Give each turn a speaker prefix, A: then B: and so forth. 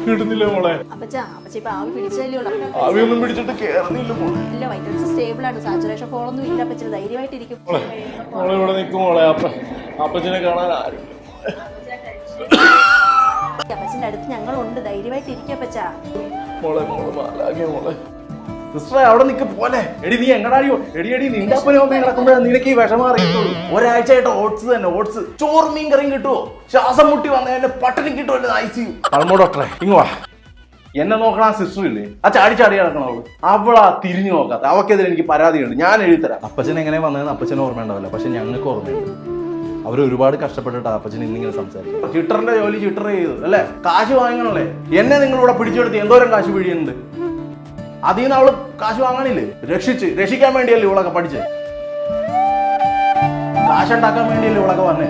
A: കിട്ടുന്നില്ല മോളെ. ആവിയൊന്നും പിടിച്ചിട്ട് കേറുന്നില്ല മോളെ.
B: സ്റ്റേബിൾ ആണ്, സാച്ചുറേഷൻ ഫോളൊന്നും ഇല്ല. അപ്പച്ചി ധൈര്യമായിട്ടിരിക്കും.
A: മോളെ ഇവിടെ നിൽക്കും മോളെ. അപ്പച്ചനെ കാണാൻ ആരും
B: അപ്പച്ചന്റെ അടുത്ത് ഞങ്ങളുണ്ട്, ധൈര്യമായിട്ടിരിക്കും അപ്പച്ചാ.
A: മോളെ മോളെ മാലാഖേ മോളെ. സിസ്റ്ററെ അവിടെ നിൽക്ക് പോലെ. എടി നീ എങ്ങടാടിയോ? എടി നിന്റെ അപ്പനും അമ്മയും കിടക്കുമ്പോഴാണ് നിനക്ക് ഈ വിഷമം അറിയത്തുള്ളൂ. ഒരാഴ്ചയായിട്ട് ഓട്സ് തന്നെ, ഓട്സ് ചോറ് മീൻ കറിയും കിട്ടുമോ? ശ്വാസം മുട്ടി വന്നതിന്റെ പട്ടിണി കിട്ടുമല്ലോ ICU. പഴമോ ഡോക്ടറെ ഇങ്ങ് വാ. എന്നെ നോക്കണ സിസ്റ്റർ ഇല്ലേ, ആ ചാടി കിടക്കണവള്, അവളാ തിരിഞ്ഞു നോക്കാത്ത. അവക്കെതിരെ എനിക്ക് പരാതിയുണ്ട്, ഞാൻ എഴുതിത്തരാം.
C: അപ്പച്ചൻ എങ്ങനെ വന്നതെന്ന് അപ്പച്ചന് ഓർമ്മയുണ്ടാവില്ല, പക്ഷെ ഞങ്ങൾക്ക് ഓർമ്മയുണ്ട്. അവർ ഒരുപാട് കഷ്ടപ്പെട്ടിട്ട് അപ്പച്ചൻ ഇന്നിങ്ങനെ സംസാരിക്കും.
A: ചിട്ടറിന്റെ ജോലി ചിട്ടർ ചെയ്തു അല്ലേ? കാശ് വാങ്ങണല്ലേ? എന്നെ നിങ്ങളിവിടെ പിടിച്ചെടുത്ത് എന്തോരം കാശ് പിടിയുന്നുണ്ട്. അതിൽ നിന്ന് അവള് കാശ് വാങ്ങണില്ലേ? രക്ഷിക്കാൻ വേണ്ടിയല്ലേ ഇവളൊക്കെ പഠിച്ചത്? കാശുണ്ടാക്കാൻ വേണ്ടിയല്ലേ ഇവളൊക്കെ വന്നേ?